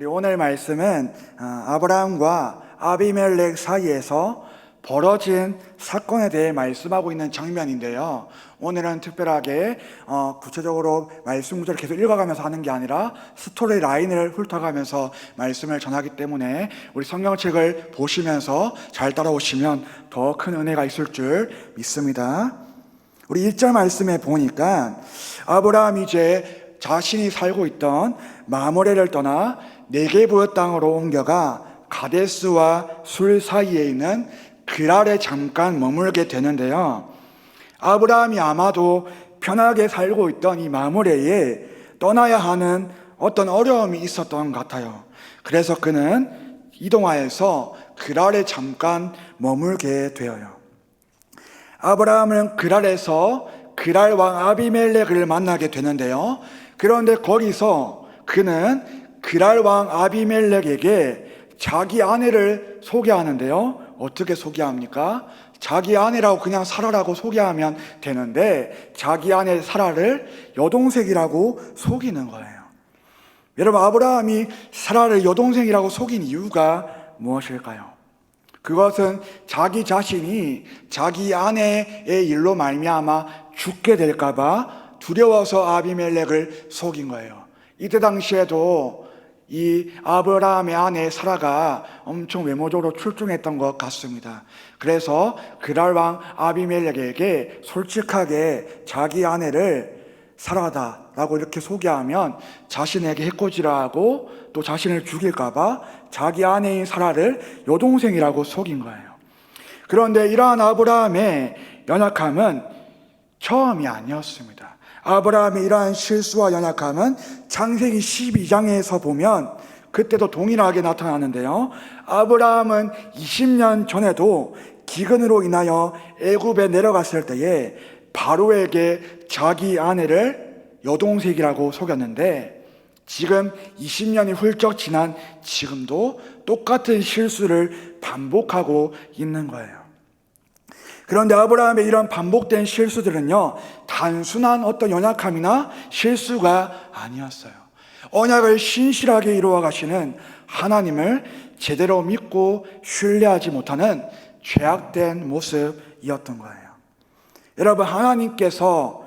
우리 오늘 말씀은 아브라함과 아비멜렉 사이에서 벌어진 사건에 대해 말씀하고 있는 장면인데요. 오늘은 특별하게 구체적으로 말씀 구절을 계속 읽어가면서 하는 게 아니라 스토리 라인을 훑어가면서 말씀을 전하기 때문에 우리 성경책을 보시면서 잘 따라오시면 더 큰 은혜가 있을 줄 믿습니다. 우리 1절 말씀에 보니까 아브라함이 이제 자신이 살고 있던 마므레를 떠나 네게브 땅으로 옮겨가 가데스와 술 사이에 있는 그랄에 잠깐 머물게 되는데요. 아브라함이 아마도 편하게 살고 있던 이 마므레에 떠나야 하는 어떤 어려움이 있었던 것 같아요. 그래서 그는 이동하여서 그랄에 잠깐 머물게 되어요. 아브라함은 그랄에서 그랄 왕 아비멜렉을 만나게 되는데요. 그런데 거기서 그는 그랄 왕 아비멜렉에게 자기 아내를 소개하는데요. 어떻게 소개합니까? 자기 아내라고 그냥 사라라고 소개하면 되는데 자기 아내 사라를 여동생이라고 속이는 거예요. 여러분, 아브라함이 사라를 여동생이라고 속인 이유가 무엇일까요? 그것은 자기 자신이 자기 아내의 일로 말미암아 죽게 될까봐 두려워서 아비멜렉을 속인 거예요. 이때 당시에도 이 아브라함의 아내 사라가 엄청 외모적으로 출중했던 것 같습니다. 그래서 그랄 왕 아비멜렉에게 솔직하게 자기 아내를 사라다라고 이렇게 소개하면 자신에게 해코지라하고 또 자신을 죽일까봐 자기 아내인 사라를 여동생이라고 속인 거예요. 그런데 이러한 아브라함의 연약함은 처음이 아니었습니다. 아브라함의 이러한 실수와 연약함은 창세기 12장에서 보면 그때도 동일하게 나타나는데요. 아브라함은 20년 전에도 기근으로 인하여 애굽에 내려갔을 때에 바로에게 자기 아내를 여동생이라고 속였는데 지금 20년이 훌쩍 지난 지금도 똑같은 실수를 반복하고 있는 거예요. 그런데 아브라함의 이런 반복된 실수들은요, 단순한 어떤 연약함이나 실수가 아니었어요. 언약을 신실하게 이루어 가시는 하나님을 제대로 믿고 신뢰하지 못하는 죄악된 모습이었던 거예요. 여러분, 하나님께서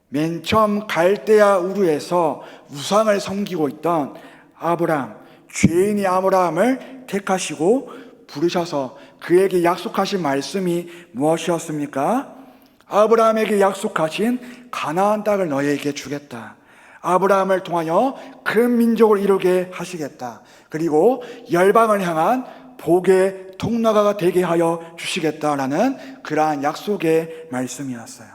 맨 처음 갈대아 우르에서 우상을 섬기고 있던 아브라함, 죄인이 아브라함을 택하시고 부르셔서 그에게 약속하신 말씀이 무엇이었습니까? 아브라함에게 약속하신 가나안 땅을 너희에게 주겠다. 아브라함을 통하여 큰 민족을 이루게 하시겠다. 그리고 열방을 향한 복의 통로가 되게 하여 주시겠다라는 그러한 약속의 말씀이었어요.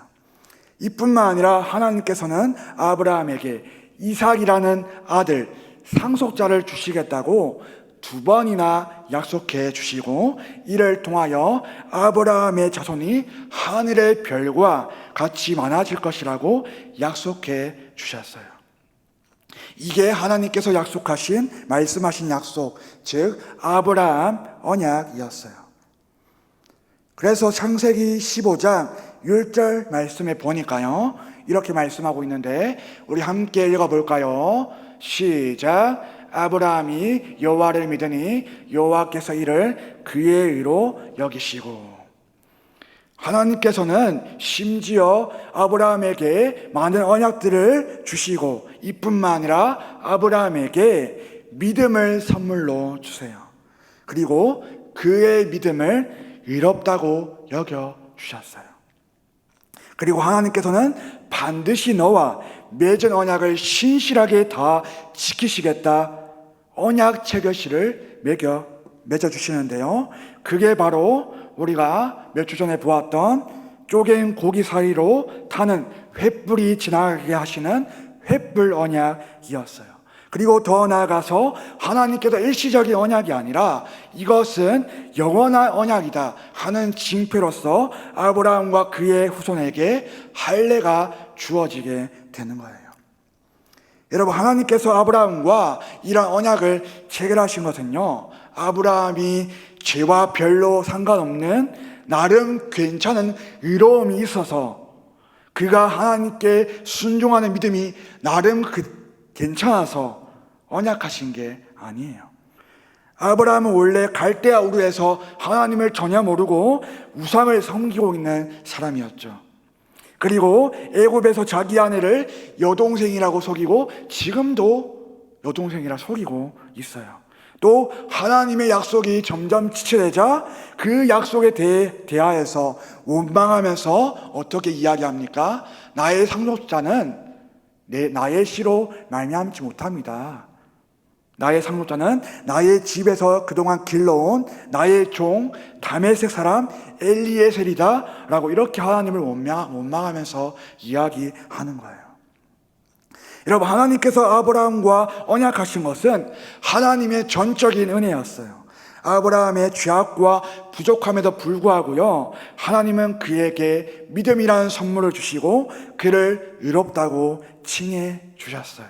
이뿐만 아니라 하나님께서는 아브라함에게 이삭이라는 아들, 상속자를 주시겠다고 2번이나 약속해 주시고 이를 통하여 아브라함의 자손이 하늘의 별과 같이 많아질 것이라고 약속해 주셨어요. 이게 하나님께서 약속하신, 말씀하신 약속, 즉 아브라함 언약이었어요. 그래서 창세기 15장 1절 말씀에 보니까요, 이렇게 말씀하고 있는데 우리 함께 읽어볼까요? 시작. 아브라함이 여호와를 믿으니 여호와께서 이를 그의 의로 여기시고. 하나님께서는 심지어 아브라함에게 많은 언약들을 주시고 이뿐만 아니라 아브라함에게 믿음을 선물로 주세요. 그리고 그의 믿음을 의롭다고 여겨주셨어요. 그리고 하나님께서는 반드시 너와 맺은 언약을 신실하게 다 지키시겠다, 언약 체결실을 맺어주시는데요. 그게 바로 우리가 몇 주 전에 보았던 쪼갠 고기 사이로 타는 횃불이 지나가게 하시는 횃불 언약이었어요. 그리고 더 나아가서 하나님께서 일시적인 언약이 아니라 이것은 영원한 언약이다 하는 징표로서 아브라함과 그의 후손에게 할례가 주어지게 되는 거예요. 여러분, 하나님께서 아브라함과 이런 언약을 체결하신 것은요, 아브라함이 죄와 별로 상관없는 나름 괜찮은 의로움이 있어서 그가 하나님께 순종하는 믿음이 나름 괜찮아서 언약하신 게 아니에요. 아브라함은 원래 갈대아 우르에서 하나님을 전혀 모르고 우상을 섬기고 있는 사람이었죠. 그리고 애굽에서 자기 아내를 여동생이라고 속이고 지금도 여동생이라 속이고 있어요. 또 하나님의 약속이 점점 지체되자 그 약속에 대하여서 원망하면서 어떻게 이야기합니까? 나의 상속자는 나의 씨로 말미암지 못합니다. 나의 상속자는 나의 집에서 그동안 길러온 나의 종 다메섹 사람 엘리에셀이다 라고 이렇게 하나님을 원망하면서 이야기하는 거예요. 여러분, 하나님께서 아브라함과 언약하신 것은 하나님의 전적인 은혜였어요. 아브라함의 죄악과 부족함에도 불구하고요, 하나님은 그에게 믿음이라는 선물을 주시고 그를 의롭다고 칭해 주셨어요.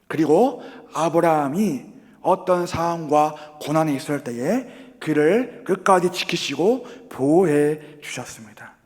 그리고 아브라함이 어떤 상황과 고난이 있을 때에 그를 끝까지 지키시고 보호해 주셨습니다.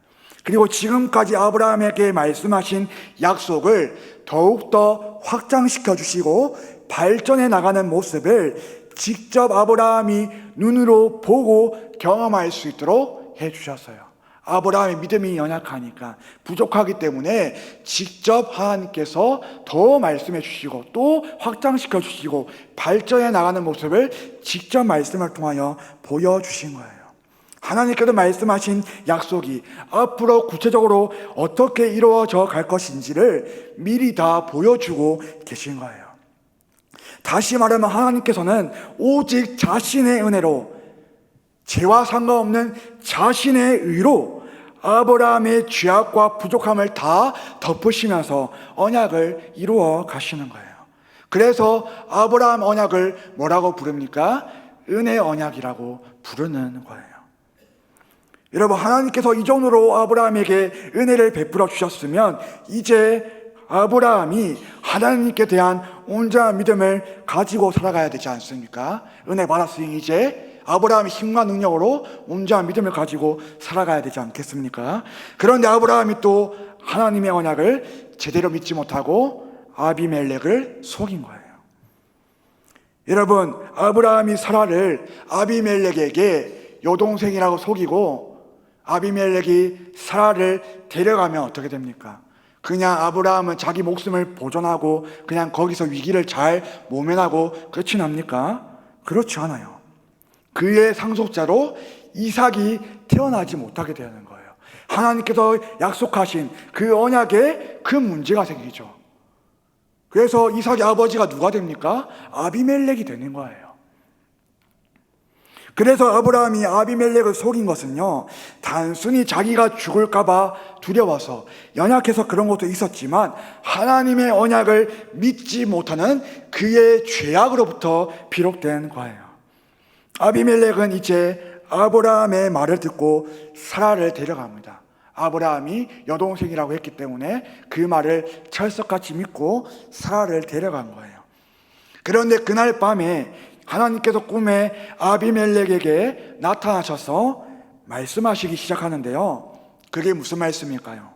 그리고 지금까지 아브라함에게 말씀하신 약속을 더욱더 확장시켜 주시고 발전해 나가는 모습을 직접 아브라함이 눈으로 보고 경험할 수 있도록 해 주셨어요. 아브라함의 믿음이 연약하니까, 부족하기 때문에 직접 하나님께서 더 말씀해 주시고 또 확장시켜 주시고 발전해 나가는 모습을 직접 말씀을 통하여 보여주신 거예요. 하나님께서 말씀하신 약속이 앞으로 구체적으로 어떻게 이루어져 갈 것인지를 미리 다 보여주고 계신 거예요. 다시 말하면 하나님께서는 오직 자신의 은혜로, 죄와 상관없는 자신의 의로 아브라함의 죄악과 부족함을 다 덮으시면서 언약을 이루어 가시는 거예요. 그래서 아브라함 언약을 뭐라고 부릅니까? 은혜 언약이라고 부르는 거예요. 여러분, 하나님께서 이 정도로 아브라함에게 은혜를 베풀어 주셨으면 이제 아브라함이 하나님께 대한 온전한 믿음을 가지고 살아가야 되지 않습니까? 은혜 받았으니 이제 아브라함이 힘과 능력으로 온전한 믿음을 가지고 살아가야 되지 않겠습니까? 그런데 아브라함이 또 하나님의 언약을 제대로 믿지 못하고 아비멜렉을 속인 거예요. 여러분, 아브라함이 사라를 아비멜렉에게 여동생이라고 속이고 아비멜렉이 사라를 데려가면 어떻게 됩니까? 그냥 아브라함은 자기 목숨을 보존하고 그냥 거기서 위기를 잘 모면하고 끝이 납니까? 그렇지 않아요. 그의 상속자로 이삭이 태어나지 못하게 되는 거예요. 하나님께서 약속하신 그 언약에 큰 문제가 생기죠. 그래서 이삭의 아버지가 누가 됩니까? 아비멜렉이 되는 거예요. 그래서 아브라함이 아비멜렉을 속인 것은요, 단순히 자기가 죽을까봐 두려워서 연약해서 그런 것도 있었지만 하나님의 언약을 믿지 못하는 그의 죄악으로부터 비롯된 거예요. 아비멜렉은 이제 아브라함의 말을 듣고 사라를 데려갑니다. 아브라함이 여동생이라고 했기 때문에 그 말을 철석같이 믿고 사라를 데려간 거예요. 그런데 그날 밤에 하나님께서 꿈에 아비멜렉에게 나타나셔서 말씀하시기 시작하는데요, 그게 무슨 말씀일까요?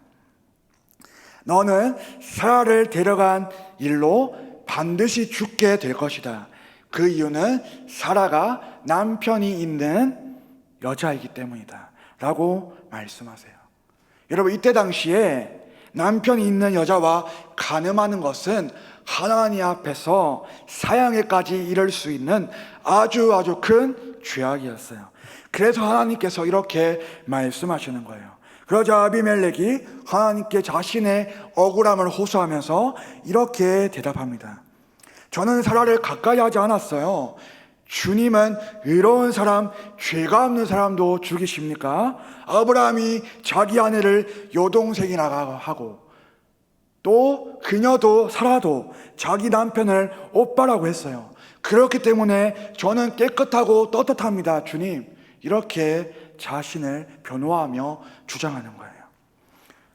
너는 사라를 데려간 일로 반드시 죽게 될 것이다. 그 이유는 사라가 남편이 있는 여자이기 때문이다 라고 말씀하세요. 여러분, 이때 당시에 남편이 있는 여자와 간음하는 것은 하나님 앞에서 사형에까지 이를 수 있는 아주 큰 죄악이었어요. 그래서 하나님께서 이렇게 말씀하시는 거예요. 그러자 아비멜렉이 하나님께 자신의 억울함을 호소하면서 이렇게 대답합니다. 저는 사라를 가까이 하지 않았어요. 주님은 의로운 사람, 죄가 없는 사람도 죽이십니까? 아브라함이 자기 아내를 여동생이라고 하고 또 그녀도 사라도 자기 남편을 오빠라고 했어요. 그렇기 때문에 저는 깨끗하고 떳떳합니다, 주님. 이렇게 자신을 변호하며 주장하는 거예요.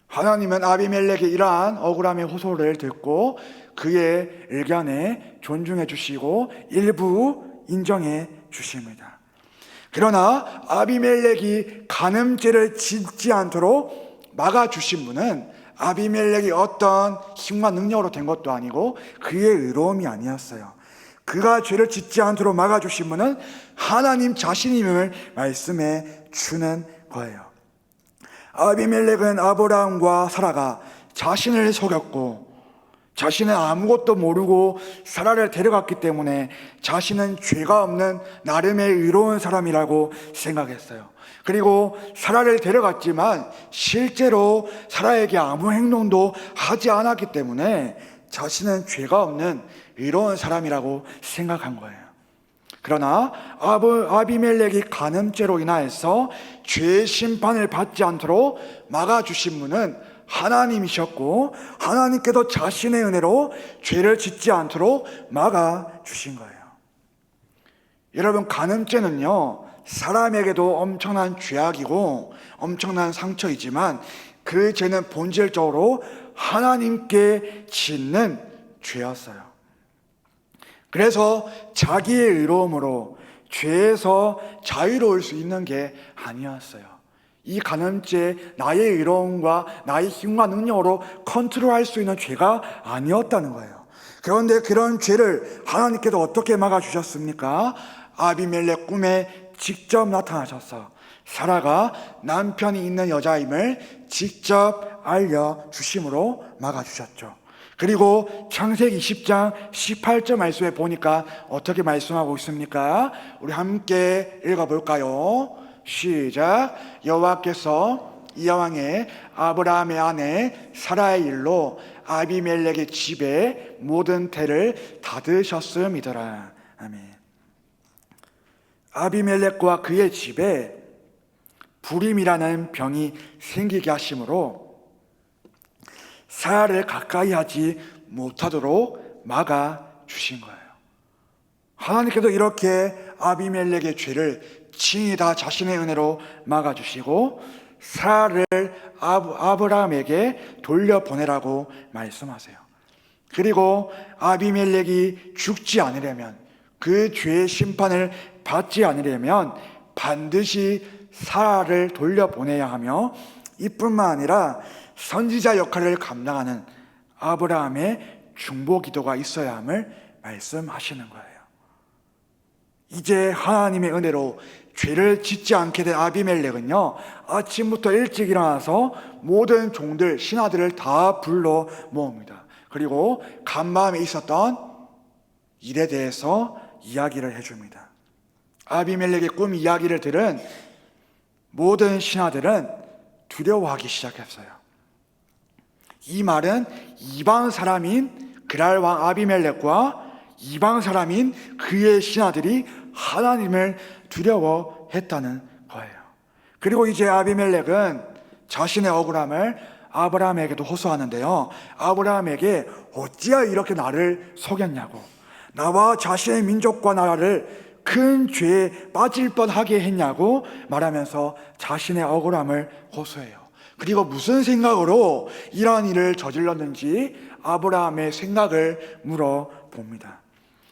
하나님은 아비멜렉의 이러한 억울함의 호소를 듣고 그의 의견에 존중해 주시고 일부 인정해 주십니다. 그러나 아비멜렉이 간음죄를 짓지 않도록 막아주신 분은 아비멜렉이 어떤 힘과 능력으로 된 것도 아니고 그의 의로움이 아니었어요. 그가 죄를 짓지 않도록 막아주신 분은 하나님 자신임을 말씀해 주는 거예요. 아비멜렉은 아브라함과 사라가 자신을 속였고 자신은 아무것도 모르고 사라를 데려갔기 때문에 자신은 죄가 없는 나름의 의로운 사람이라고 생각했어요. 그리고 사라를 데려갔지만 실제로 사라에게 아무 행동도 하지 않았기 때문에 자신은 죄가 없는 의로운 사람이라고 생각한 거예요. 그러나 아비멜렉이 간음죄로 인하여서 죄의 심판을 받지 않도록 막아주신 분은 하나님이셨고 하나님께서 자신의 은혜로 죄를 짓지 않도록 막아주신 거예요. 여러분, 간음죄는요 사람에게도 엄청난 죄악이고 엄청난 상처이지만 그 죄는 본질적으로 하나님께 짓는 죄였어요. 그래서 자기의 의로움으로 죄에서 자유로울 수 있는 게 아니었어요. 이 간음죄, 나의 의로움과 나의 힘과 능력으로 컨트롤할 수 있는 죄가 아니었다는 거예요. 그런데 그런 죄를 하나님께서 어떻게 막아주셨습니까? 아비멜렉 꿈에 직접 나타나셔서 사라가 남편이 있는 여자임을 직접 알려주심으로 막아주셨죠. 그리고 창세기 20장 18절 말씀에 보니까 어떻게 말씀하고 있습니까? 우리 함께 읽어볼까요? 시작. 여호와께서 이 여왕의 아브라함의 아내 사라의 일로 아비멜렉의 집에 모든 태를 닫으셨음이더라. 아멘. 아비멜렉과 그의 집에 불임이라는 병이 생기게 하심으로 사라를 가까이 하지 못하도록 막아주신 거예요. 하나님께서 이렇게 아비멜렉의 죄를 친히 다 자신의 은혜로 막아주시고 사라를 아브라함에게 돌려보내라고 말씀하세요. 그리고 아비멜렉이 죽지 않으려면, 그 죄의 심판을 받지 않으려면 반드시 사라를 돌려보내야 하며, 이뿐만 아니라 선지자 역할을 감당하는 아브라함의 중보 기도가 있어야 함을 말씀하시는 거예요. 이제 하나님의 은혜로 죄를 짓지 않게 된 아비멜렉은요, 아침부터 일찍 일어나서 모든 종들, 신하들을 다 불러 모읍니다. 그리고 간밤에 있었던 일에 대해서 이야기를 해줍니다. 아비멜렉의 꿈 이야기를 들은 모든 신하들은 두려워하기 시작했어요. 이 말은 이방 사람인 그랄 왕 아비멜렉과 이방 사람인 그의 신하들이 하나님을 두려워했다는 거예요. 그리고 이제 아비멜렉은 자신의 억울함을 아브라함에게도 호소하는데요, 아브라함에게 어찌하여 이렇게 나를 속였냐고, 나와 자신의 민족과 나라를 큰 죄에 빠질 뻔하게 했냐고 말하면서 자신의 억울함을 호소해요. 그리고 무슨 생각으로 이러한 일을 저질렀는지 아브라함의 생각을 물어봅니다.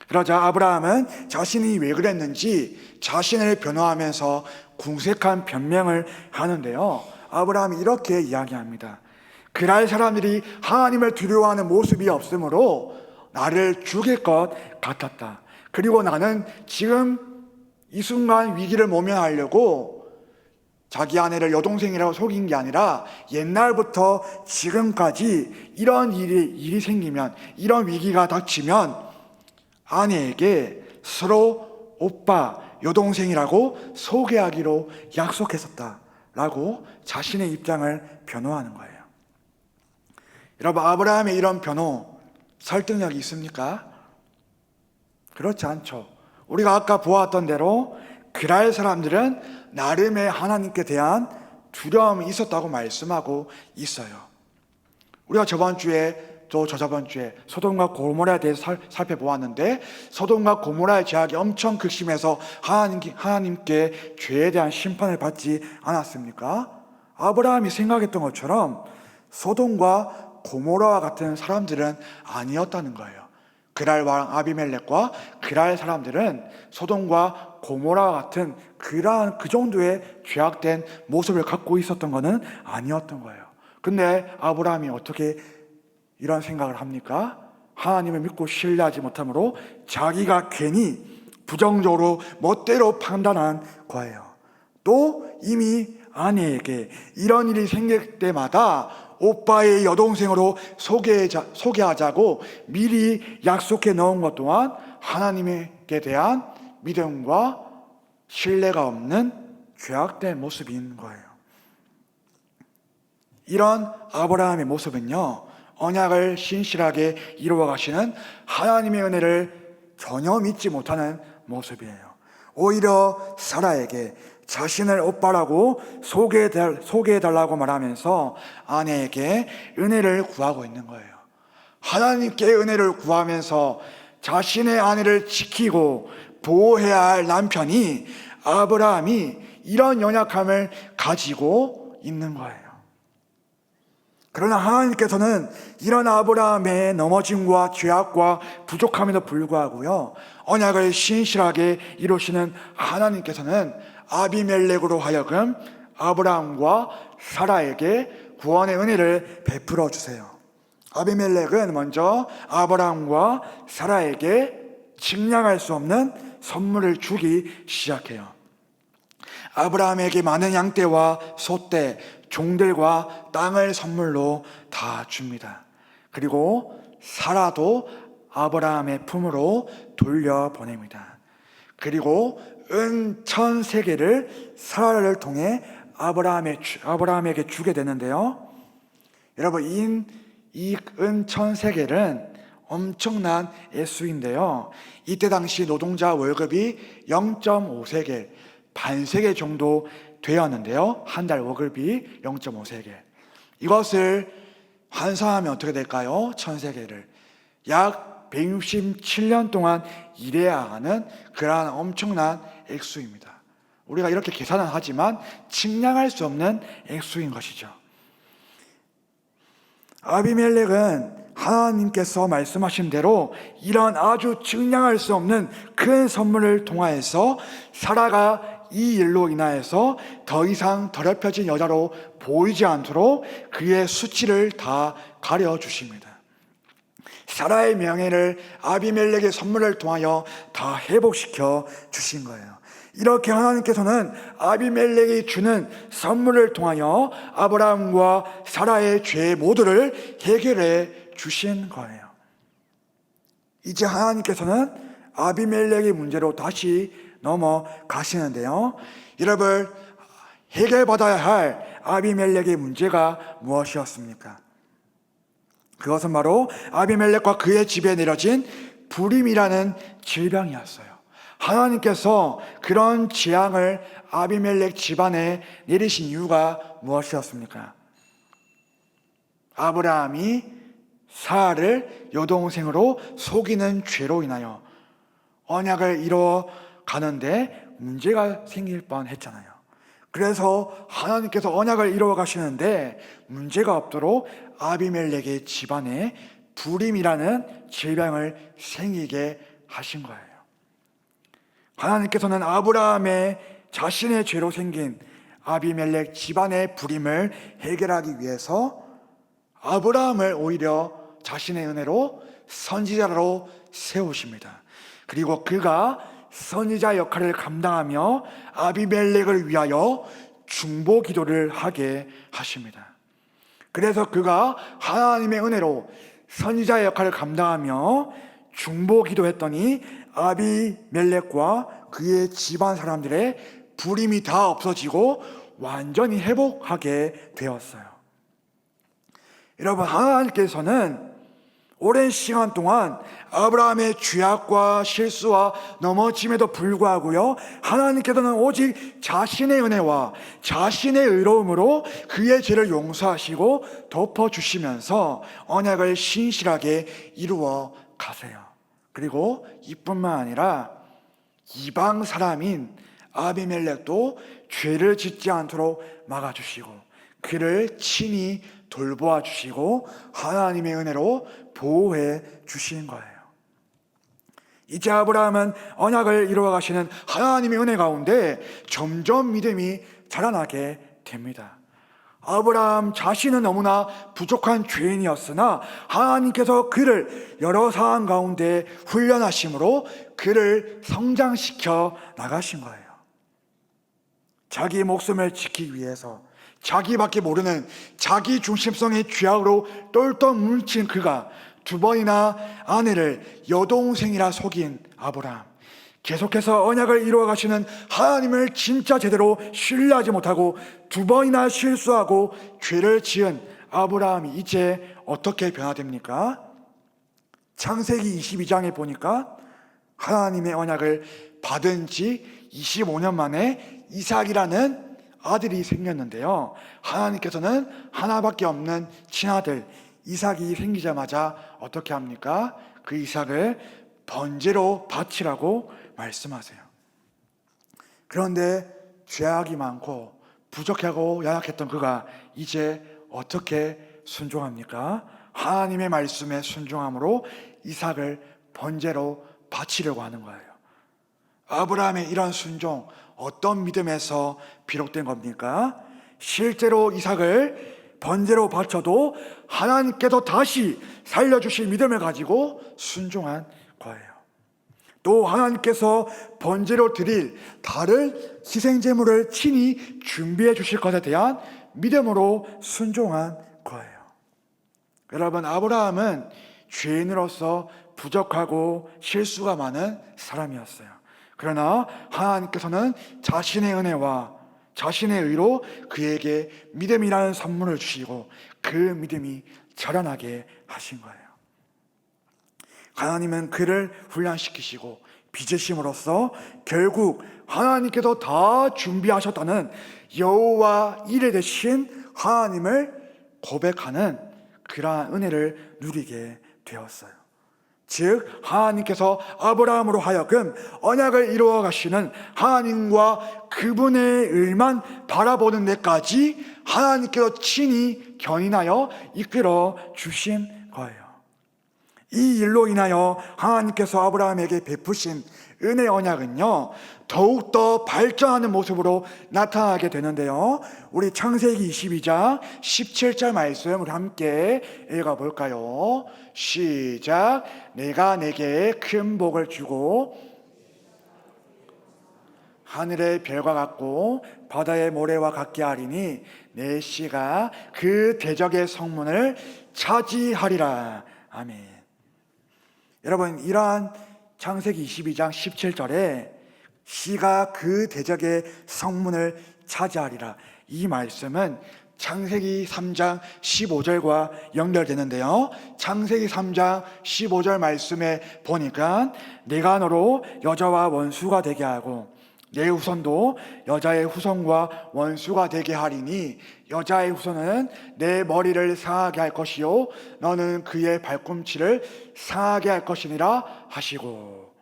그러자 아브라함은 자신이 왜 그랬는지 자신을 변호하면서 궁색한 변명을 하는데요, 아브라함이 이렇게 이야기합니다. 그날 사람들이 하나님을 두려워하는 모습이 없으므로 나를 죽일 것 같았다. 그리고 나는 지금 이 순간 위기를 모면하려고 자기 아내를 여동생이라고 속인 게 아니라 옛날부터 지금까지 이런 일이 생기면, 이런 위기가 닥치면 아내에게 서로 오빠, 여동생이라고 소개하기로 약속했었다라고 자신의 입장을 변호하는 거예요. 여러분, 아브라함의 이런 변호 설득력이 있습니까? 그렇지 않죠. 우리가 아까 보았던 대로 그랄 사람들은 나름의 하나님께 대한 두려움이 있었다고 말씀하고 있어요. 우리가 저번 주에 또 저저번 주에 소돔과 고모라에 대해서 살펴보았는데, 소돔과 고모라의 죄악이 엄청 극심해서 하나님께 죄에 대한 심판을 받지 않았습니까? 아브라함이 생각했던 것처럼 소돔과 고모라와 같은 사람들은 아니었다는 거예요. 그랄 왕 아비멜렉과 그랄 사람들은 소돔과 고모라와 같은 그 정도의 죄악된 모습을 갖고 있었던 것은 아니었던 거예요. 근데 아브라함이 어떻게 이런 생각을 합니까? 하나님을 믿고 신뢰하지 못하므로 자기가 괜히 부정적으로 멋대로 판단한 거예요. 또 이미 아내에게 이런 일이 생길 때마다 오빠의 여동생으로 소개하자고 미리 약속해 놓은 것 또한 하나님께 대한 믿음과 신뢰가 없는 죄악된 모습인 거예요. 이런 아브라함의 모습은요, 언약을 신실하게 이루어 가시는 하나님의 은혜를 전혀 믿지 못하는 모습이에요. 오히려 사라에게 자신을 오빠라고 소개해달라고 말하면서 아내에게 은혜를 구하고 있는 거예요. 하나님께 은혜를 구하면서 자신의 아내를 지키고 보호해야 할 남편이, 아브라함이 이런 연약함을 가지고 있는 거예요. 그러나 하나님께서는 이런 아브라함의 넘어짐과 죄악과 부족함에도 불구하고요, 언약을 신실하게 이루시는 하나님께서는 아비멜렉으로 하여금 아브라함과 사라에게 구원의 은혜를 베풀어 주세요. 아비멜렉은 먼저 아브라함과 사라에게 측량할 수 없는 선물을 주기 시작해요. 아브라함에게 많은 양떼와 소떼, 종들과 땅을 선물로 다 줍니다. 그리고 사라도 아브라함의 품으로 돌려보냅니다. 그리고 은 1,000세겔을 사라를 통해 아브라함에게 주게 되는데요. 여러분, 이 은 1,000세겔은 엄청난 액수인데요. 이때 당시 노동자 월급이 0.5세겔, 반세겔 정도 되었는데요. 한 달 월급이 0.5세겔. 이것을 환산하면 어떻게 될까요? 1,000세겔을 약 167년 동안 일해야 하는 그러한 엄청난 액수입니다. 우리가 이렇게 계산은 하지만 측량할 수 없는 액수인 것이죠. 아비멜렉은 하나님께서 말씀하신 대로 이런 아주 측량할 수 없는 큰 선물을 통하여서 사라가 이 일로 인하여서 더 이상 더럽혀진 여자로 보이지 않도록 그의 수치를 다 가려주십니다. 사라의 명예를 아비멜렉의 선물을 통하여 다 회복시켜 주신 거예요. 이렇게 하나님께서는 아비멜렉이 주는 선물을 통하여 아브라함과 사라의 죄 모두를 해결해 주신 거예요. 이제 하나님께서는 아비멜렉의 문제로 다시 넘어가시는데요. 여러분, 해결받아야 할 아비멜렉의 문제가 무엇이었습니까? 그것은 바로 아비멜렉과 그의 집에 내려진 불임이라는 질병이었어요. 하나님께서 그런 재앙을 아비멜렉 집안에 내리신 이유가 무엇이었습니까? 아브라함이 사라를 여동생으로 속이는 죄로 인하여 언약을 이루어 가는데 문제가 생길 뻔했잖아요. 그래서 하나님께서 언약을 이루어 가시는데 문제가 없도록 아비멜렉의 집안에 불임이라는 질병을 생기게 하신 거예요. 하나님께서는 아브라함의 자신의 죄로 생긴 아비멜렉 집안의 불임을 해결하기 위해서 아브라함을 오히려 자신의 은혜로 선지자로 세우십니다. 그리고 그가 선지자 역할을 감당하며 아비멜렉을 위하여 중보 기도를 하게 하십니다. 그래서 그가 하나님의 은혜로 선지자의 역할을 감당하며 중보 기도했더니 아비멜렉과 그의 집안 사람들의 불임이 다 없어지고 완전히 회복하게 되었어요. 여러분, 하나님께서는 오랜 시간 동안 아브라함의 죄악과 실수와 넘어짐에도 불구하고요, 하나님께서는 오직 자신의 은혜와 자신의 의로움으로 그의 죄를 용서하시고 덮어주시면서 언약을 신실하게 이루어 가세요. 그리고 이뿐만 아니라 이방 사람인 아비멜렉도 죄를 짓지 않도록 막아주시고 그를 친히 돌보아 주시고 하나님의 은혜로 보호해 주신 거예요. 이제 아브라함은 언약을 이루어 가시는 하나님의 은혜 가운데 점점 믿음이 자라나게 됩니다. 아브라함 자신은 너무나 부족한 죄인이었으나 하나님께서 그를 여러 상황 가운데 훈련하심으로 그를 성장시켜 나가신 거예요. 자기 목숨을 지키기 위해서 자기밖에 모르는 자기 중심성의 죄악으로 똘똘 뭉친 그가 두 번이나 아내를 여동생이라 속인 아브라함, 계속해서 언약을 이루어 가시는 하나님을 진짜 제대로 신뢰하지 못하고 두 번이나 실수하고 죄를 지은 아브라함이 이제 어떻게 변화됩니까? 창세기 22장에 보니까 하나님의 언약을 받은 지 25년 만에 이삭이라는 아들이 생겼는데요, 하나님께서는 하나밖에 없는 친아들 이삭이 생기자마자 어떻게 합니까? 그 이삭을 번제로 바치라고 말씀하세요. 그런데 죄악이 많고 부족하고 연약했던 그가 이제 어떻게 순종합니까? 하나님의 말씀에 순종함으로 이삭을 번제로 바치려고 하는 거예요. 아브라함의 이런 순종, 어떤 믿음에서 비롯된 겁니까? 실제로 이삭을 번제로 바쳐도 하나님께서 다시 살려주실 믿음을 가지고 순종한 거예요. 또 하나님께서 번제로 드릴 다른 희생제물을 친히 준비해 주실 것에 대한 믿음으로 순종한 거예요. 여러분, 아브라함은 죄인으로서 부족하고 실수가 많은 사람이었어요. 그러나 하나님께서는 자신의 은혜와 자신의 의로 그에게 믿음이라는 선물을 주시고 그 믿음이 자라나게 하신 거예요. 하나님은 그를 훈련시키시고 빚으심으로써 결국 하나님께서 다 준비하셨다는 여호와 이레 되신 하나님을 고백하는 그러한 은혜를 누리게 되었어요. 즉 하나님께서 아브라함으로 하여금 언약을 이루어 가시는 하나님과 그분의 일만 바라보는 데까지 하나님께서 친히 견인하여 이끌어 주신 거예요. 이 일로 인하여 하나님께서 아브라함에게 베푸신 은혜 언약은요, 더욱더 발전하는 모습으로 나타나게 되는데요, 우리 창세기 22장 17절 말씀 우리 함께 읽어볼까요? 시작. 내가 내게 큰 복을 주고 하늘의 별과 같고 바다의 모래와 같게 하리니 내 씨가 그 대적의 성문을 차지하리라. 아멘. 여러분, 이러한 창세기 22장 17절에 씨가 그 대적의 성문을 차지하리라, 이 말씀은 창세기 3장 15절과 연결되는데요, 창세기 3장 15절 말씀에 보니까 내가 너로 여자와 원수가 되게 하고 내 후손도 여자의 후손과 원수가 되게 하리니 여자의 후손은 내 머리를 상하게 할 것이요 너는 그의 발꿈치를 상하게 할 것이니라 하시고.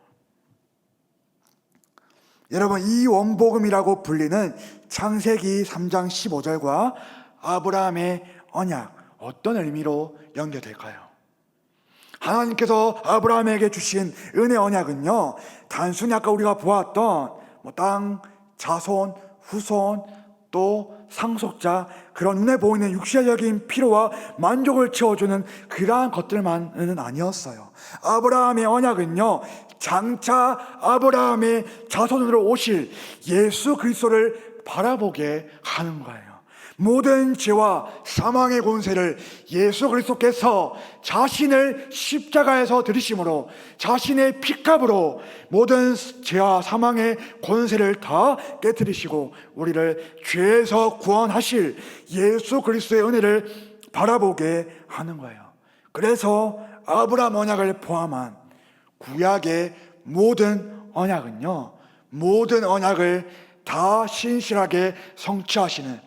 여러분, 이 원복음이라고 불리는 창세기 3장 15절과 아브라함의 언약, 어떤 의미로 연결될까요? 하나님께서 아브라함에게 주신 은혜 언약은요, 단순히 아까 우리가 보았던 땅, 자손, 후손, 또 상속자, 그런 눈에 보이는 육체적인 필요와 만족을 채워주는 그러한 것들만은 아니었어요. 아브라함의 언약은요, 장차 아브라함의 자손으로 오실 예수 그리스도를 바라보게 하는 거예요. 모든 죄와 사망의 권세를 예수 그리스도께서 자신을 십자가에서 들이심으로 자신의 피값으로 모든 죄와 사망의 권세를 다 깨뜨리시고 우리를 죄에서 구원하실 예수 그리스도의 은혜를 바라보게 하는 거예요. 그래서 아브라함 언약을 포함한 구약의 모든 언약은요, 모든 언약을 다 신실하게 성취하시는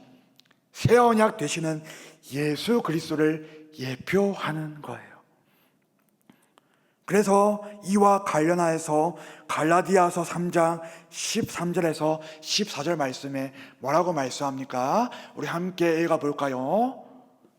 새 언약 되시는 예수 그리스도를 예표하는 거예요. 그래서 이와 관련하여서 갈라디아서 3장 13절에서 14절 말씀에 뭐라고 말씀합니까? 우리 함께 읽어볼까요?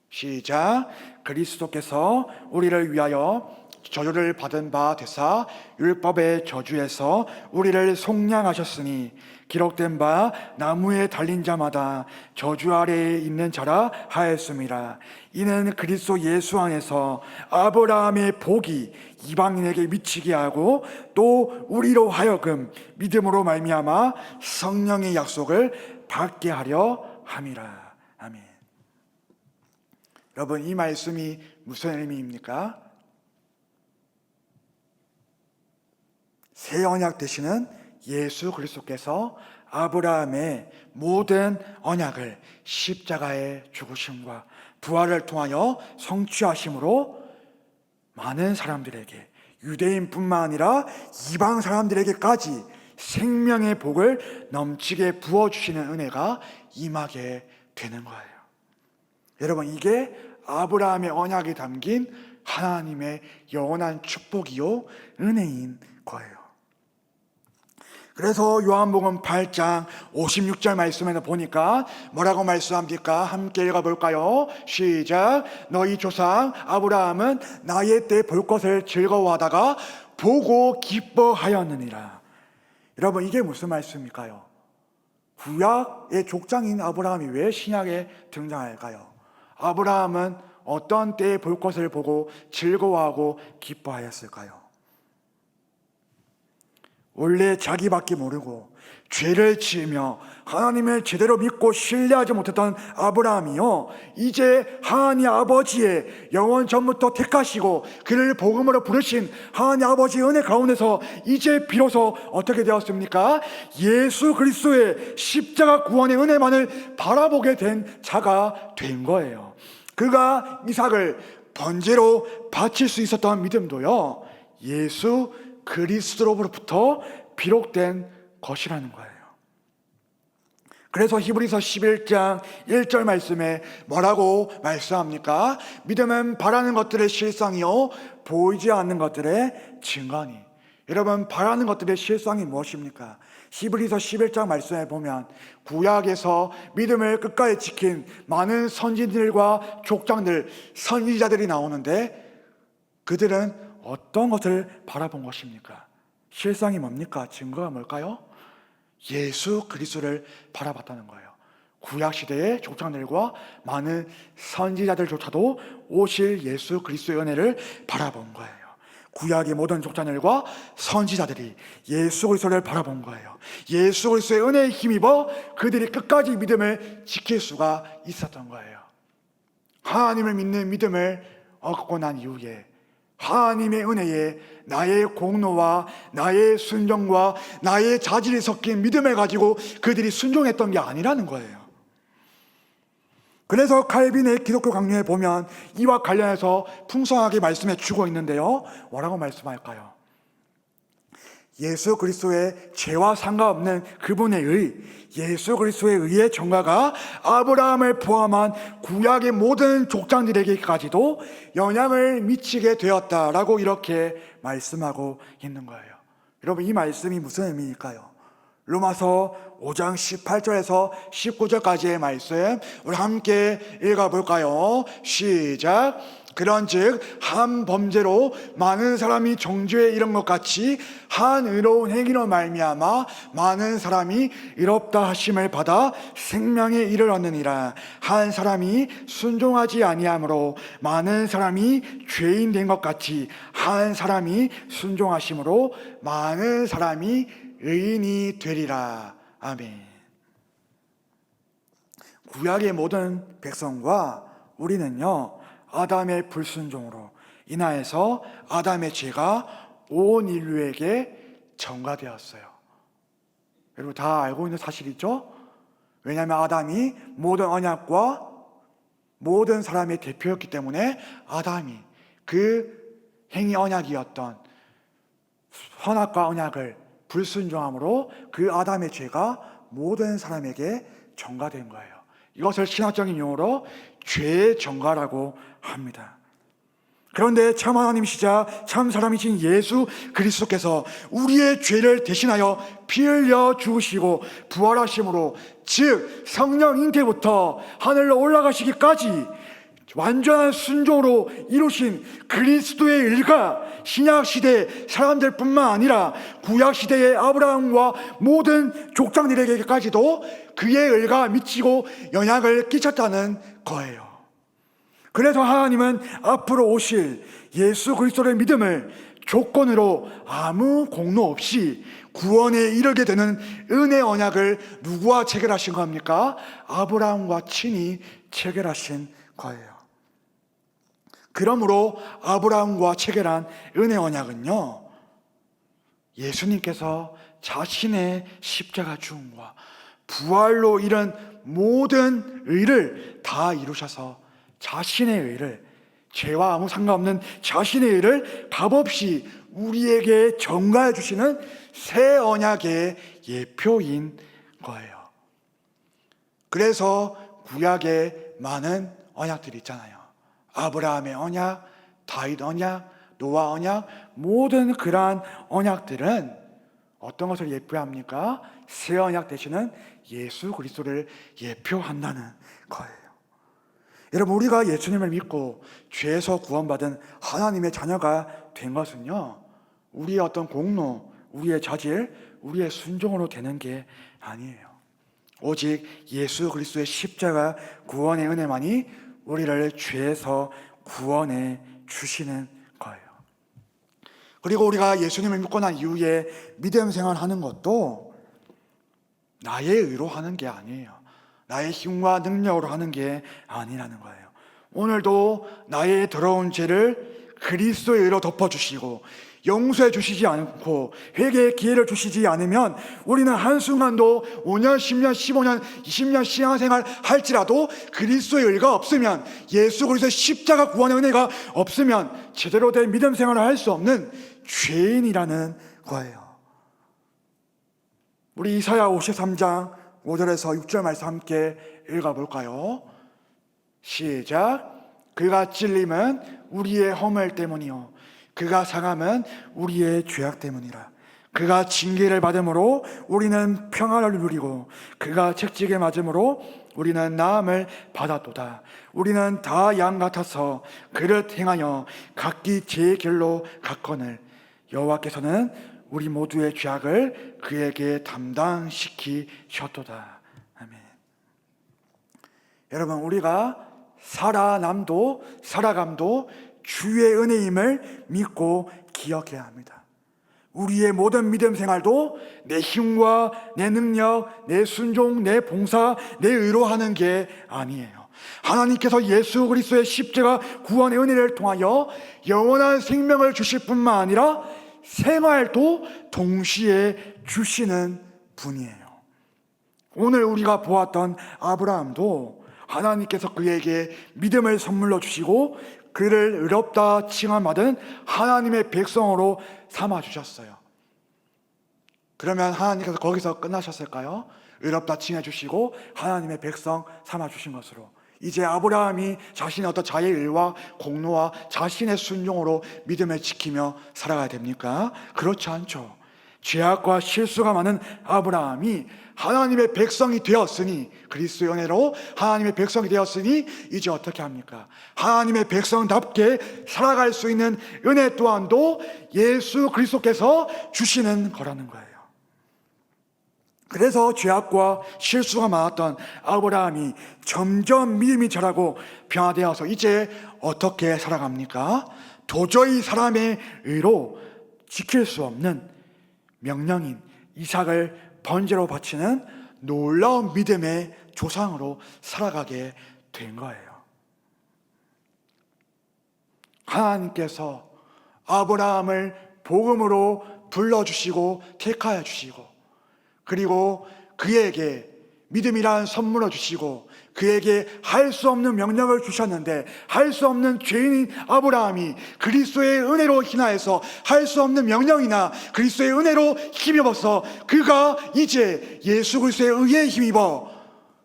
시작. 그리스도께서 우리를 위하여 저주를 받은 바 되사 율법의 저주에서 우리를 속량하셨으니 기록된 바 나무에 달린 자마다 저주 아래에 있는 자라 하였습니다. 이는 그리스도 예수 안에서 아브라함의 복이 이방인에게 미치게 하고 또 우리로 하여금 믿음으로 말미암아 성령의 약속을 받게 하려 함이라. 아멘. 여러분, 이 말씀이 무슨 의미입니까? 새 언약 되시는 예수 그리스도께서 아브라함의 모든 언약을 십자가의 죽으심과 부활을 통하여 성취하심으로 많은 사람들에게, 유대인뿐만 아니라 이방 사람들에게까지 생명의 복을 넘치게 부어주시는 은혜가 임하게 되는 거예요. 여러분, 이게 아브라함의 언약이 담긴 하나님의 영원한 축복이요 은혜인 거예요. 그래서 요한복음 8장 56절 말씀에는 보니까 뭐라고 말씀합니까? 함께 읽어볼까요? 시작. 너희 조상 아브라함은 나의 때 볼 것을 즐거워하다가 보고 기뻐하였느니라. 여러분, 이게 무슨 말씀일까요? 구약의 족장인 아브라함이 왜 신약에 등장할까요? 아브라함은 어떤 때에 볼 것을 보고 즐거워하고 기뻐하였을까요? 원래 자기밖에 모르고 죄를 지으며 하나님을 제대로 믿고 신뢰하지 못했던 아브라함이요, 이제 하나님 아버지의 영원 전부터 택하시고 그를 복음으로 부르신 하나님 아버지의 은혜 가운데서 이제 비로소 어떻게 되었습니까? 예수 그리스도의 십자가 구원의 은혜만을 바라보게 된 자가 된 거예요. 그가 이삭을 번제로 바칠 수 있었던 믿음도요, 예수 그리스도로부터 비록된 것이라는 거예요. 그래서 히브리서 11장 1절 말씀에 뭐라고 말씀합니까? 믿음은 바라는 것들의 실상이요 보이지 않는 것들의 증거니. 여러분, 바라는 것들의 실상이 무엇입니까? 히브리서 11장 말씀에 보면 구약에서 믿음을 끝까지 지킨 많은 선지들과 족장들, 선지자들이 나오는데 그들은 어떤 것을 바라본 것입니까? 실상이 뭡니까? 증거가 뭘까요? 예수 그리스도를 바라봤다는 거예요. 구약시대의 족장들과 많은 선지자들조차도 오실 예수 그리스도의 은혜를 바라본 거예요. 구약의 모든 족장들과 선지자들이 예수 그리스도를 바라본 거예요. 예수 그리스도의 은혜에 힘입어 그들이 끝까지 믿음을 지킬 수가 있었던 거예요. 하나님을 믿는 믿음을 얻고 난 이후에 하나님의 은혜에 나의 공로와 나의 순종과 나의 자질이 섞인 믿음을 가지고 그들이 순종했던 게 아니라는 거예요. 그래서 칼빈의 기독교 강요에 보면 이와 관련해서 풍성하게 말씀해 주고 있는데요, 뭐라고 말씀할까요? 예수 그리스도의 죄와 상관없는 그분의 의, 예수 그리스도의 의의 정가가 아브라함을 포함한 구약의 모든 족장들에게까지도 영향을 미치게 되었다라고 이렇게 말씀하고 있는 거예요. 여러분, 이 말씀이 무슨 의미일까요? 로마서 5장 18절에서 19절까지의 말씀 우리 함께 읽어볼까요? 시작. 그런즉 한 범죄로 많은 사람이 정죄에 이른 것 같이 한 의로운 행위로 말미암아 많은 사람이 의롭다 하심을 받아 생명에 이르렀느니라. 한 사람이 순종하지 아니함으로 많은 사람이 죄인 된 것 같이 한 사람이 순종하심으로 많은 사람이 의인이 되리라. 아멘. 구약의 모든 백성과 우리는요, 아담의 불순종으로 인하여서 아담의 죄가 온 인류에게 전가되었어요. 여러분 다 알고 있는 사실이죠? 왜냐하면 아담이 모든 언약과 모든 사람의 대표였기 때문에 아담이 그 행위 언약이었던 선악과 언약을 불순종함으로 그 아담의 죄가 모든 사람에게 전가된 거예요. 이것을 신학적인 용어로 죄의 전가라고 합니다. 그런데 참 하나님이시자 참 사람이신 예수 그리스도께서 우리의 죄를 대신하여 피 흘려 죽으시고 부활하심으로, 즉 성령 잉태부터 하늘로 올라가시기까지 완전한 순종으로 이루신 그리스도의 일가 신약시대 사람들뿐만 아니라 구약시대의 아브라함과 모든 족장들에게까지도 그의 일가 미치고 영향을 끼쳤다는 거예요. 그래서 하나님은 앞으로 오실 예수 그리스도의 믿음을 조건으로 아무 공로 없이 구원에 이르게 되는 은혜 언약을 누구와 체결하신 겁니까? 아브라함과 친히 체결하신 거예요. 그러므로 아브라함과 체결한 은혜 언약은요, 예수님께서 자신의 십자가 죽음과 부활로 이룬 모든 의를 다 이루셔서 자신의 의를, 죄와 아무 상관없는 자신의 의를 값없이 우리에게 전가해 주시는 새 언약의 예표인 거예요. 그래서 구약에 많은 언약들이 있잖아요. 아브라함의 언약, 다윗 언약, 노아 언약, 모든 그러한 언약들은 어떤 것을 예표합니까? 새 언약 되시는 예수 그리스도를 예표한다는 거예요. 여러분, 우리가 예수님을 믿고 죄에서 구원받은 하나님의 자녀가 된 것은요, 우리의 어떤 공로, 우리의 자질, 우리의 순종으로 되는 게 아니에요. 오직 예수 그리스도의 십자가 구원의 은혜만이 우리를 죄에서 구원해 주시는 거예요. 그리고 우리가 예수님을 믿고 난 이후에 믿음 생활하는 것도 나의 의로 하는 게 아니에요. 나의 힘과 능력으로 하는 게 아니라는 거예요. 오늘도 나의 더러운 죄를 그리스도의 의로 덮어주시고 용서해 주시지 않고 회개의 기회를 주시지 않으면 우리는 한순간도 5년, 10년, 15년, 20년 신앙생활 할지라도 그리스도의 의가 없으면, 예수 그리스도의 십자가 구원의 은혜가 없으면 제대로 된 믿음 생활을 할 수 없는 죄인이라는 거예요. 우리 이사야 53장 5절에서 6절 말씀 함께 읽어볼까요? 시작. 그가 찔림은 우리의 허물 때문이요 그가 상함은 우리의 죄악 때문이라. 그가 징계를 받음으로 우리는 평화를 누리고 그가 채찍에 맞음으로 우리는 나음을 받았도다. 우리는 다 양 같아서 그를 행하여 각기 제 길로 갔거늘 여호와께서는 우리 모두의 죄악을 그에게 담당시키셨도다. 아멘. 여러분, 우리가 살아남도 살아감도 주의 은혜임을 믿고 기억해야 합니다. 우리의 모든 믿음 생활도 내 힘과 내 능력, 내 순종, 내 봉사, 내 의로 하는 게 아니에요. 하나님께서 예수 그리스도의 십자가 구원의 은혜를 통하여 영원한 생명을 주실 뿐만 아니라 생활도 동시에 주시는 분이에요. 오늘 우리가 보았던 아브라함도 하나님께서 그에게 믿음을 선물로 주시고 그를 의롭다 칭함받은 하나님의 백성으로 삼아주셨어요. 그러면 하나님께서 거기서 끝나셨을까요? 의롭다 칭해주시고 하나님의 백성 삼아주신 것으로 이제 아브라함이 자신의 어떤 자의 일과 공로와 자신의 순종으로 믿음을 지키며 살아가야 됩니까? 그렇지 않죠. 죄악과 실수가 많은 아브라함이 하나님의 백성이 되었으니, 그리스도의 은혜로 하나님의 백성이 되었으니 이제 어떻게 합니까? 하나님의 백성답게 살아갈 수 있는 은혜 또한도 예수 그리스도께서 주시는 거라는 거예요. 그래서 죄악과 실수가 많았던 아브라함이 점점 믿음이 자라고 변화되어서 이제 어떻게 살아갑니까? 도저히 사람의 의로 지킬 수 없는 명령인 이삭을 번제로 바치는 놀라운 믿음의 조상으로 살아가게 된 거예요. 하나님께서 아브라함을 복음으로 불러주시고 택하여 주시고 그리고 그에게 믿음이라는 선물을 주시고 그에게 할 수 없는 명령을 주셨는데 할 수 없는 죄인인 아브라함이 그리스도의 은혜로 인하여서 할 수 없는 명령이나 그리스도의 은혜로 힘입어서 그가 이제 예수 그리스도의 의에 힘입어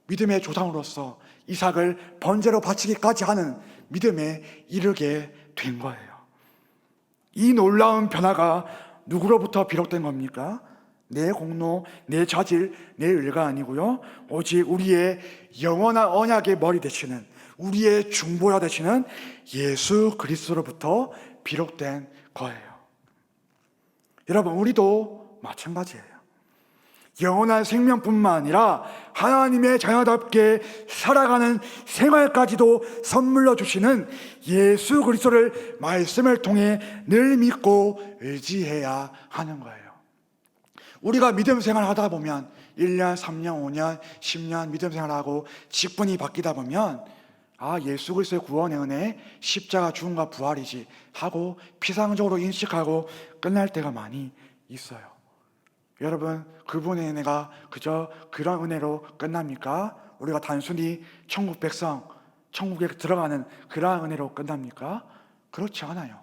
믿음의 조상으로서 이삭을 번제로 바치기까지 하는 믿음에 이르게 된 거예요. 이 놀라운 변화가 누구로부터 비롯된 겁니까? 내 공로, 내 자질, 내 의가 아니고요, 오직 우리의 영원한 언약의 머리 되시는 우리의 중보자 되시는 예수 그리스도로부터 비롯된 거예요. 여러분, 우리도 마찬가지예요. 영원한 생명뿐만 아니라 하나님의 자녀답게 살아가는 생활까지도 선물로 주시는 예수 그리스도를 말씀을 통해 늘 믿고 의지해야 하는 거예요. 우리가 믿음 생활을 하다 보면 1년, 3년, 5년, 10년 믿음 생활하고 직분이 바뀌다 보면 예수 그리스도의 구원의 은혜, 십자가 죽음과 부활이지 하고 피상적으로 인식하고 끝날 때가 많이 있어요. 여러분, 그분의 은혜가 그저 그런 은혜로 끝납니까? 우리가 단순히 천국 백성, 천국에 들어가는 그러한 은혜로 끝납니까? 그렇지 않아요.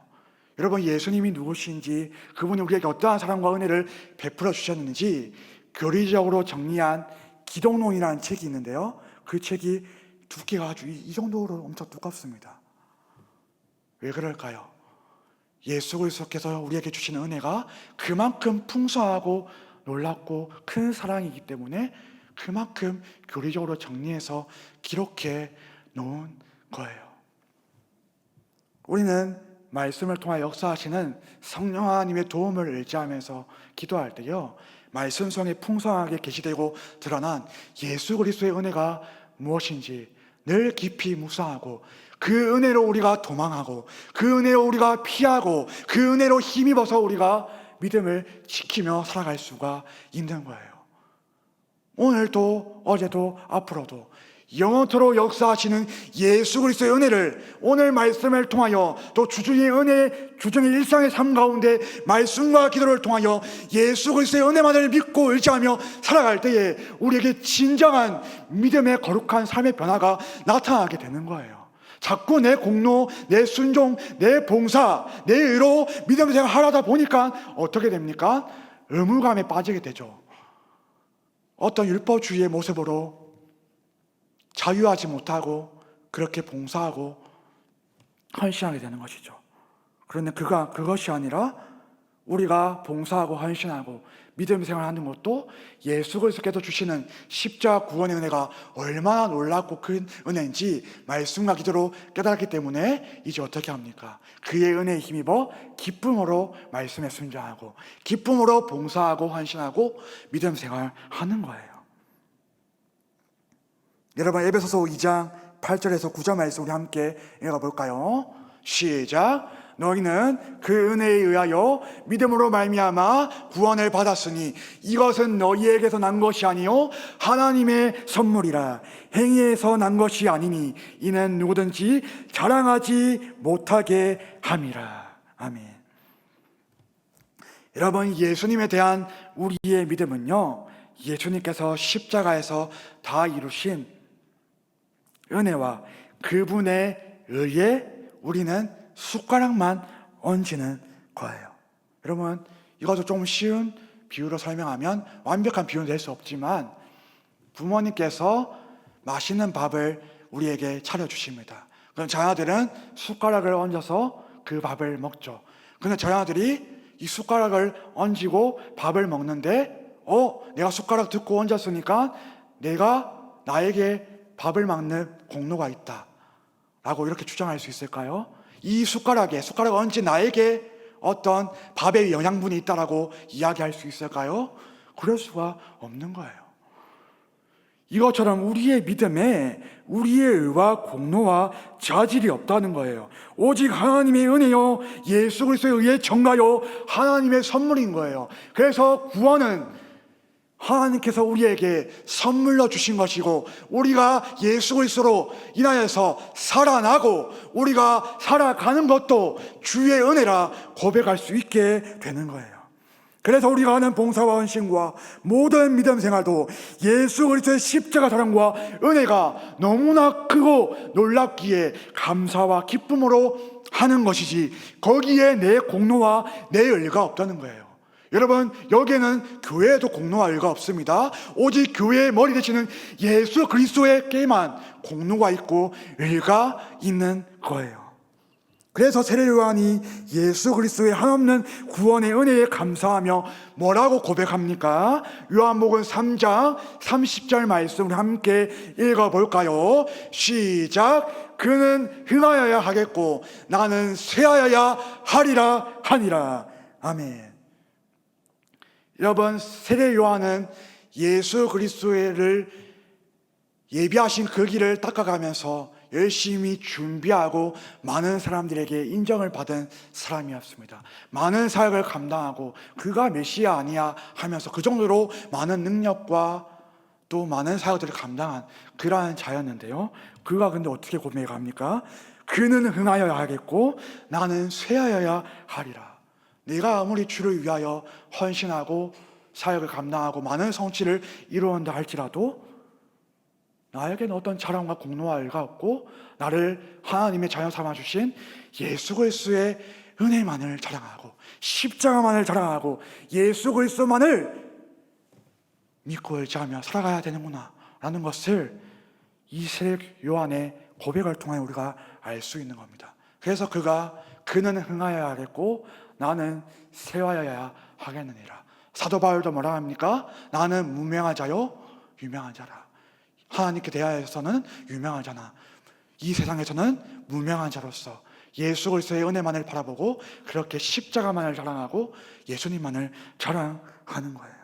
여러분, 예수님이 누구신지, 그분이 우리에게 어떠한 사랑과 은혜를 베풀어 주셨는지 교리적으로 정리한 기독론이라는 책이 있는데요, 그 책이 두께가 아주 이 정도로 엄청 두껍습니다. 왜 그럴까요? 예수 그리스도께서 우리에게 주시는 은혜가 그만큼 풍성하고 놀랍고 큰 사랑이기 때문에 그만큼 교리적으로 정리해서 기록해 놓은 거예요. 우리는 말씀을 통해 역사하시는 성령 하나님의 도움을 의지하면서 기도할 때요, 말씀 속에 풍성하게 계시되고 드러난 예수 그리스도의 은혜가 무엇인지 늘 깊이 묵상하고, 그 은혜로 우리가 도망하고, 그 은혜로 우리가 피하고, 그 은혜로 힘입어서 우리가 믿음을 지키며 살아갈 수가 있는 거예요. 오늘도 어제도 앞으로도 영원토록 역사하시는 예수 그리스도의 은혜를 오늘 말씀을 통하여, 또 주중의 은혜, 주중의 일상의 삶 가운데 말씀과 기도를 통하여 예수 그리스도의 은혜만을 믿고 의지하며 살아갈 때에 우리에게 진정한 믿음의 거룩한 삶의 변화가 나타나게 되는 거예요. 자꾸 내 공로, 내 순종, 내 봉사, 내 의로 믿음 생활 하다 보니까 어떻게 됩니까? 의무감에 빠지게 되죠. 어떤 율법주의의 모습으로 자유하지 못하고 그렇게 봉사하고 헌신하게 되는 것이죠. 그런데 그것이 아니라 우리가 봉사하고 헌신하고 믿음 생활하는 것도 예수 그리스도께서 주시는 십자가 구원의 은혜가 얼마나 놀랍고 큰 은혜인지 말씀과 기도로 깨달았기 때문에 이제 어떻게 합니까? 그의 은혜에 힘입어 기쁨으로 말씀에 순종하고 기쁨으로 봉사하고 헌신하고 믿음 생활하는 거예요. 여러분, 에베소서 2장 8절에서 9절 말씀 우리 함께 읽어볼까요? 시작. 너희는 그 은혜에 의하여 믿음으로 말미암아 구원을 받았으니 이것은 너희에게서 난 것이 아니요 하나님의 선물이라. 행위에서 난 것이 아니니 이는 누구든지 자랑하지 못하게 함이라. 아멘. 여러분, 예수님에 대한 우리의 믿음은요, 예수님께서 십자가에서 다 이루신 은혜와 그분의 의에 우리는 숟가락만 얹는 거예요. 여러분, 이것도 좀 쉬운 비유로 설명하면, 완벽한 비유는 될 수 없지만, 부모님께서 맛있는 밥을 우리에게 차려주십니다. 그럼 자녀들은 숟가락을 얹어서 그 밥을 먹죠. 그런데 자녀들이 이 숟가락을 얹고 밥을 먹는데 내가 숟가락 듣고 얹었으니까 나에게 밥을 막는 공로가 있다 라고 이렇게 주장할 수 있을까요? 이 숟가락을 얹은 나에게 어떤 밥의 영양분이 있다라고 이야기할 수 있을까요? 그럴 수가 없는 거예요. 이것처럼 우리의 믿음에 우리의 의와 공로와 자질이 없다는 거예요. 오직 하나님의 은혜요, 예수 그리스도의 의의 정가요, 하나님의 선물인 거예요. 그래서 구원은 하나님께서 우리에게 선물로 주신 것이고, 우리가 예수 그리스도로 인하여서 살아나고 우리가 살아가는 것도 주의 은혜라 고백할 수 있게 되는 거예요. 그래서 우리가 하는 봉사와 헌신과 모든 믿음 생활도 예수 그리스도의 십자가 사랑과 은혜가 너무나 크고 놀랍기에 감사와 기쁨으로 하는 것이지, 거기에 내 공로와 내 의가 없다는 거예요. 여러분, 여기에는 교회에도 공로와 의가 없습니다. 오직 교회의 머리 되시는 예수 그리스도에게만 공로가 있고 의가 있는 거예요. 그래서 세례 요한이 예수 그리스도의 한없는 구원의 은혜에 감사하며 뭐라고 고백합니까? 요한복음 3장 30절 말씀을 함께 읽어볼까요? 시작. 그는 흥하여야 하겠고 나는 쇠하여야 하리라 하니라. 아멘. 여러분, 세례 요한은 예수 그리스도를 예비하신 그 길을 닦아가면서 열심히 준비하고 많은 사람들에게 인정을 받은 사람이었습니다. 많은 사역을 감당하고 그가 메시아 아니야 하면서 그 정도로 많은 능력과 또 많은 사역들을 감당한 그러한 자였는데요, 그가 근데 어떻게 고백합니까? 그는 흥하여야 하겠고 나는 쇠하여야 하리라. 내가 아무리 주를 위하여 헌신하고 사역을 감당하고 많은 성취를 이루었다 할지라도 나에게는 어떤 자랑과 공로가 없고 나를 하나님의 자녀 삼아주신 예수 그리스도의 은혜만을 자랑하고 십자가만을 자랑하고 예수 그리스도만을 믿고 의지하며 살아가야 되는구나 라는 것을 이 세례 요한의 고백을 통해 우리가 알 수 있는 겁니다. 그래서 그는 흥하여야 하겠고 나는 쇠하여야 하겠느니라. 사도 바울도 뭐라 합니까? 나는 무명한 자요 유명한 자라. 하나님께 대하여서는 유명한 자나 이 세상에서는 무명한 자로서 예수 그리스도의 은혜만을 바라보고 그렇게 십자가만을 자랑하고 예수님만을 자랑하는 거예요.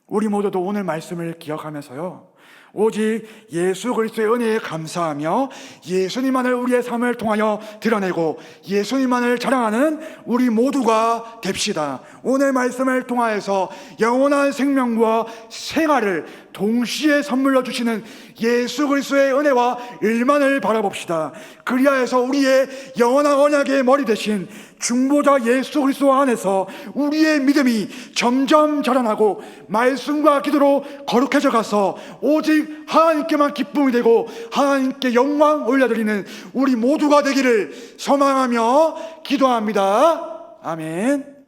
우리 모두도 오늘 말씀을 기억하면서요, 오직 예수 그리스도의 은혜에 감사하며 예수님만을 우리의 삶을 통하여 드러내고 예수님만을 자랑하는 우리 모두가 됩시다. 오늘 말씀을 통하여서 영원한 생명과 생활을 동시에 선물로 주시는 예수 그리스도의 은혜와 일만을 바라봅시다. 그리하여서 우리의 영원한 언약의 머리 대신 중보자 예수 그리스도 안에서 우리의 믿음이 점점 자라나고 말씀과 기도로 거룩해져 가서 오직 하나님께만 기쁨이 되고 하나님께 영광 올려드리는 우리 모두가 되기를 소망하며 기도합니다. 아멘.